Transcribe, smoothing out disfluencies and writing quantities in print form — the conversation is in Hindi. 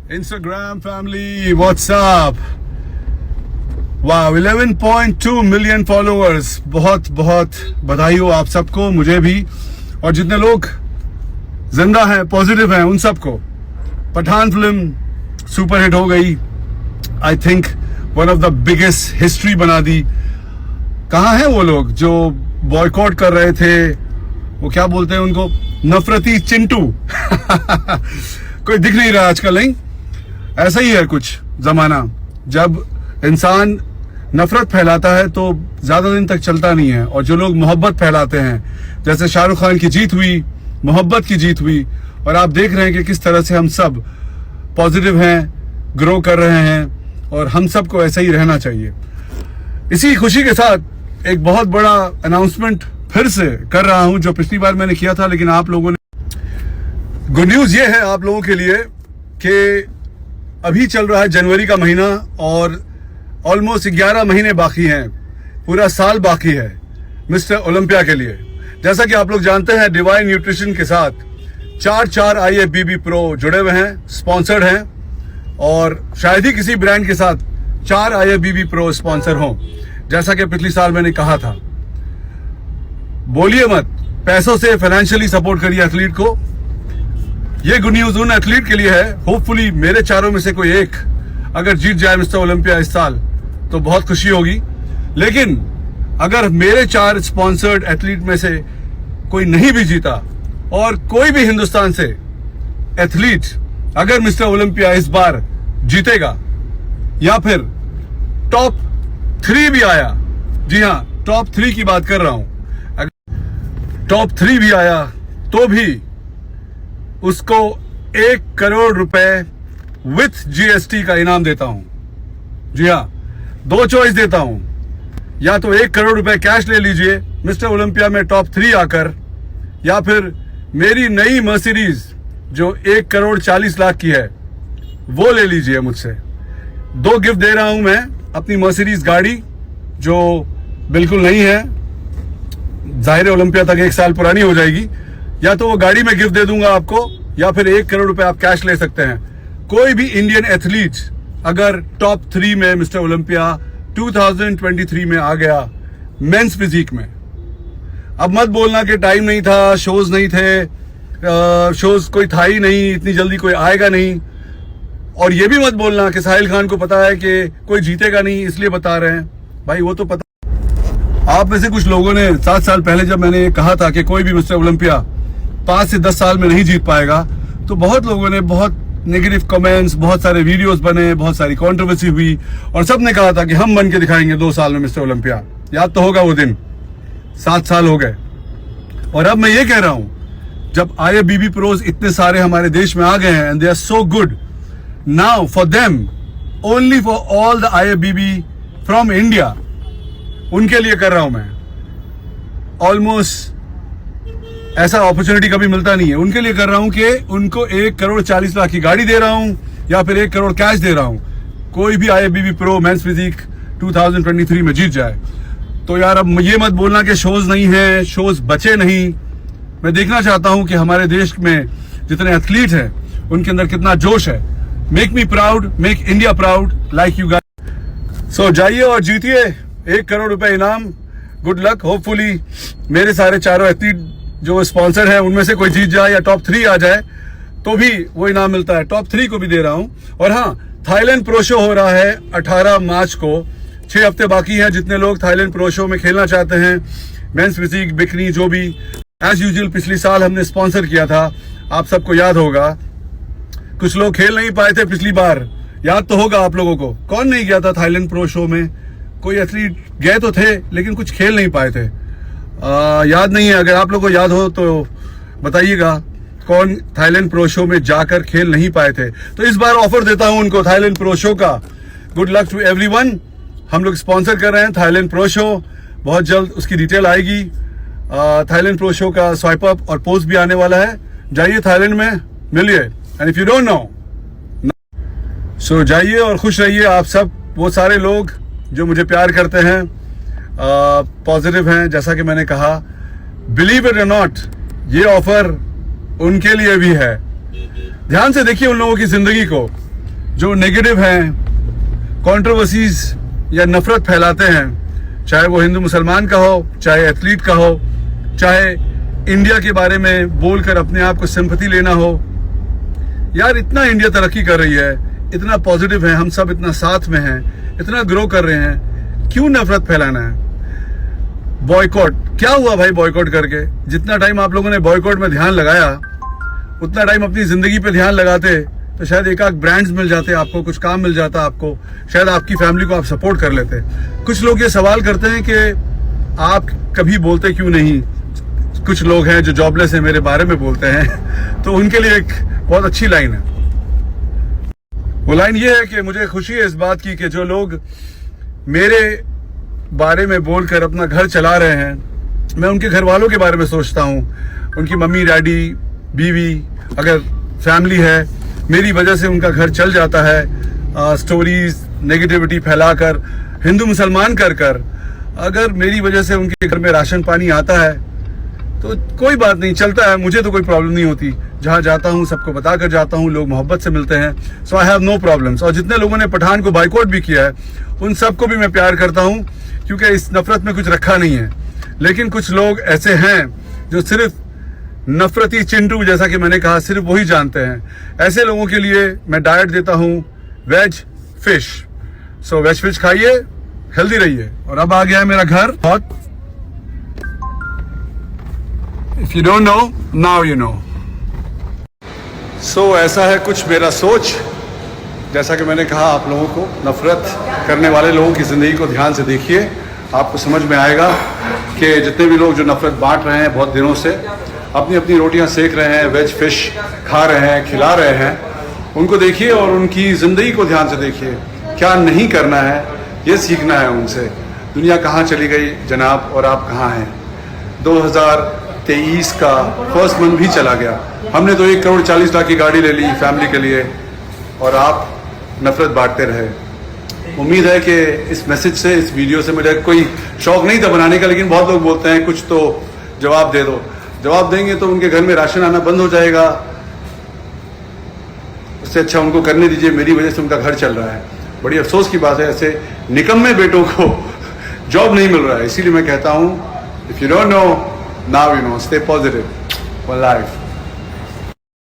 Instagram family, what's up? वाह 11.2 मिलियन फॉलोअर्स, बहुत बहुत बधाई हो आप सबको, मुझे भी और जितने लोग जिंदा हैं, पॉजिटिव हैं, उन सबको। पठान फिल्म सुपरहिट हो गई, I think one of the biggest history बना दी। कहाँ हैं वो लोग जो बॉयकॉट कर रहे थे, वो क्या बोलते हैं उनको, नफरती चिंटू कोई दिख नहीं रहा आजकल, नहीं? ऐसा ही है कुछ जमाना, जब इंसान नफरत फैलाता है तो ज्यादा दिन तक चलता नहीं है, और जो लोग मोहब्बत फैलाते हैं, जैसे शाहरुख खान की जीत हुई, मोहब्बत की जीत हुई, और आप देख रहे हैं कि किस तरह से हम सब पॉजिटिव हैं, ग्रो कर रहे हैं, और हम सबको ऐसा ही रहना चाहिए। इसी खुशी के साथ एक बहुत बड़ा अनाउंसमेंट फिर से कर रहा हूं, जो पिछली बार मैंने किया था, लेकिन आप लोगों ने। गुड न्यूज ये है आप लोगों के लिए कि अभी चल रहा है जनवरी का महीना और ऑलमोस्ट 11 महीने बाकी हैं, पूरा साल बाकी है मिस्टर ओलंपिया के लिए। जैसा कि आप लोग जानते हैं, डिवाइन न्यूट्रिशन के साथ चार IFBB प्रो जुड़े हुए हैं, स्पॉन्सर्ड हैं, और शायद ही किसी ब्रांड के साथ 4 IFBB प्रो स्पॉन्सर हों, जैसा कि पिछली साल मैंने कहा था। बोलिए मत, पैसों से फाइनेंशियली सपोर्ट करिए एथलीट को। ये गुड न्यूज उन एथलीट के लिए है, होपफुली मेरे चारों में से कोई एक अगर जीत जाए मिस्टर ओलंपिया इस साल तो बहुत खुशी होगी। लेकिन अगर मेरे 4 स्पॉन्सर्ड एथलीट में से कोई नहीं भी जीता, और कोई भी हिंदुस्तान से एथलीट अगर मिस्टर ओलंपिया इस बार जीतेगा, या फिर टॉप 3 भी आया, जी हां टॉप 3 की बात कर रहा हूं, अगर टॉप 3 भी आया तो भी उसको 1 करोड़ रुपए विथ GST का इनाम देता हूं। जी हां, 2 चॉइस देता हूं, या तो 1 करोड़ रुपए कैश ले लीजिए मिस्टर ओलंपिया में टॉप 3 आकर, या फिर मेरी नई मर्सिडीज जो 1 करोड़ 40 लाख की है वो ले लीजिए मुझसे। 2 गिफ्ट दे रहा हूं मैं, अपनी मर्सिडीज गाड़ी जो बिल्कुल नहीं है, जाहिर है ओलंपिया तक 1 साल पुरानी हो जाएगी, या तो वो गाड़ी में गिफ्ट दे दूंगा आपको, या फिर 1 करोड़ रुपए आप कैश ले सकते हैं। कोई भी इंडियन एथलीट अगर टॉप 3 में मिस्टर ओलंपिया 2023 में आ गया मेंस फिजिक में, अब मत बोलना कि टाइम नहीं था, शोज नहीं थे, शोज कोई था ही नहीं, इतनी जल्दी कोई आएगा नहीं, और ये भी मत बोलना कि साहिल खान को पता है कि कोई जीतेगा नहीं इसलिए बता रहे हैं। भाई वो तो पता। आप में से कुछ लोगों ने 7 साल पहले जब मैंने कहा था कि कोई भी मिस्टर ओलंपिया 5 से 10 साल में नहीं जीत पाएगा, तो बहुत लोगों ने बहुत नेगेटिव कमेंट्स, बहुत सारे वीडियोस बने, बहुत सारी कंट्रोवर्सी हुई, और सबने कहा था कि हम बन के दिखाएंगे 2 साल में मिस्टर ओलंपिया। याद तो होगा वो दिन, 7 साल हो गए। और अब मैं ये कह रहा हूं, जब IFBB प्रोज इतने सारे हमारे देश में आ गए हैं, and they are so good now for them, only for all the IFBB from India, उनके लिए कर रहा हूं मैं। ऑलमोस्ट ऐसा अपॉर्चुनिटी कभी मिलता नहीं है, उनके लिए कर रहा हूं कि उनको 1 करोड़ 40 लाख की गाड़ी दे रहा हूं, या फिर 1 करोड़ कैश दे रहा हूं। कोई भी IFBB प्रो मेंस फिजिक 2023 में जीत जाए तो यार अब ये मत बोलना कि शोज नहीं है, शोज बचे नहीं। मैं देखना चाहता हूं कि हमारे देश में जितने एथलीट हैं उनके अंदर कितना जोश है। Make me proud, make India proud like you guys. So जाइए और जीतिए 1 करोड़ रुपए इनाम। Good luck. होपफुली मेरे सारे चारों एथलीट जो स्पॉन्सर है उनमें से कोई जीत जाए या टॉप 3 आ जाए तो भी वो इनाम मिलता है। टॉप 3 को भी दे रहा हूं। और हाँ, थाईलैंड प्रो शो हो रहा है 18 मार्च को। 6 हफ्ते बाकी हैं। जितने लोग थाईलैंड प्रो शो में खेलना चाहते हैं, मेंस फिजिक, बिकनी, जो भी, एज यूजुअल पिछली साल हमने स्पॉन्सर किया था, आप सबको याद होगा। कुछ लोग खेल नहीं पाए थे पिछली बार, याद तो होगा आप लोगों को। कौन नहीं गया था थाईलैंड प्रो शो में? कोई एथलीट गए तो थे लेकिन कुछ खेल नहीं पाए थे। याद नहीं है, अगर आप लोगों को याद हो तो बताइएगा कौन थाईलैंड प्रो शो में जाकर खेल नहीं पाए थे। तो इस बार ऑफर देता हूं उनको थाईलैंड प्रो शो का। Good luck to everyone. हम लोग स्पॉन्सर कर रहे हैं थाईलैंड प्रो शो, बहुत जल्द उसकी डिटेल आएगी। थाईलैंड प्रो शो का स्वाइप अप और पोस्ट भी आने वाला है। जाइए थाईलैंड में मिलिए, and if you don't know so जाइए और खुश रहिए आप सब, वो सारे लोग जो मुझे प्यार करते हैं, पॉजिटिव हैं। जैसा कि मैंने कहा, बिलीव इट और नॉट, ये ऑफर उनके लिए भी है। ध्यान से देखिए उन लोगों की जिंदगी को। जो नेगेटिव हैं, कंट्रोवर्सीज या नफरत फैलाते हैं, चाहे वो हिंदू मुसलमान का हो, चाहे एथलीट का हो, चाहे इंडिया के बारे में बोलकर अपने आप को सिंपैथी लेना हो। यार इतना इंडिया तरक्की कर रही है, इतना पॉजिटिव है, हम सब इतना साथ में हैं, इतना ग्रो कर रहे हैं, क्यों नफरत फैलाना है? बॉयकॉट क्या हुआ भाई? बॉयकॉट करके जितना टाइम आप लोगों ने बॉयकॉट में ध्यान लगाया, उतना टाइम अपनी जिंदगी पे ध्यान लगाते तो शायद एक आध ब्रांड्स मिल जाते आपको, कुछ काम मिल जाता आपको, शायद आपकी फैमिली को आप सपोर्ट कर लेते। कुछ लोग ये सवाल करते हैं कि आप कभी बोलते क्यों नहीं? कुछ लोग हैं जो जॉबलेस हैं, मेरे बारे में बोलते हैं तो उनके लिए एक बहुत अच्छी लाइन है। वो लाइन ये है कि मुझे खुशी है इस बात की कि जो लोग मेरे बारे में बोलकर अपना घर चला रहे हैं, मैं उनके घर वालों के बारे में सोचता हूँ, उनकी मम्मी डैडी बीवी, अगर फैमिली है, मेरी वजह से उनका घर चल जाता है। स्टोरीज नेगेटिविटी फैलाकर, हिंदू मुसलमान कर अगर मेरी वजह से उनके घर में राशन पानी आता है तो कोई बात नहीं, चलता है, मुझे तो कोई प्रॉब्लम नहीं होती। जहां जाता हूं सबको बताकर जाता हूं, लोग मोहब्बत से मिलते हैं, सो आई हैव नो प्रॉब्लम्स। और जितने लोगों ने पठान को बाइकआउट भी किया है, उन सबको भी मैं प्यार करता हूं, क्योंकि इस नफरत में कुछ रखा नहीं है। लेकिन कुछ लोग ऐसे हैं जो सिर्फ नफरती चिंटू, जैसा कि मैंने कहा, सिर्फ वही जानते हैं। ऐसे लोगों के लिए मैं डाइट देता हूं veg fish. So veg fish खाइए, हेल्दी रहिए। और अब आ गया है मेरा घर। बहुत if you don't know, now you know. So ऐसा है कुछ मेरा सोच। जैसा कि मैंने कहा आप लोगों को, नफरत करने वाले लोगों की जिंदगी को ध्यान से देखिए, आपको समझ में आएगा कि जितने भी लोग जो नफरत बांट रहे हैं बहुत दिनों से, अपनी अपनी रोटियां सेक रहे हैं, वेज फिश खा रहे हैं, खिला रहे हैं, उनको देखिए और उनकी ज़िंदगी को ध्यान से देखिए। क्या नहीं करना है ये सीखना है उनसे। दुनिया कहाँ चली गई जनाब और आप कहाँ हैं? 2023 का फर्स्ट मंथ भी चला गया, हमने तो 1,40,00,000 की गाड़ी ले ली फैमिली के लिए, और आप नफरत बांटते रहे। उम्मीद है कि इस मैसेज से, इस वीडियो से, मुझे कोई शौक नहीं था बनाने का, लेकिन बहुत लोग बोलते हैं कुछ तो जवाब दे दो। जवाब देंगे तो उनके घर में राशन आना बंद हो जाएगा। उससे अच्छा उनको करने दीजिए, मेरी वजह से उनका घर चल रहा है। बड़ी अफसोस की बात है, ऐसे निकम्मे बेटों को जॉब नहीं मिल रहा है। इसीलिए मैं कहता हूँ, if you don't know, now you no. Stay positive for life.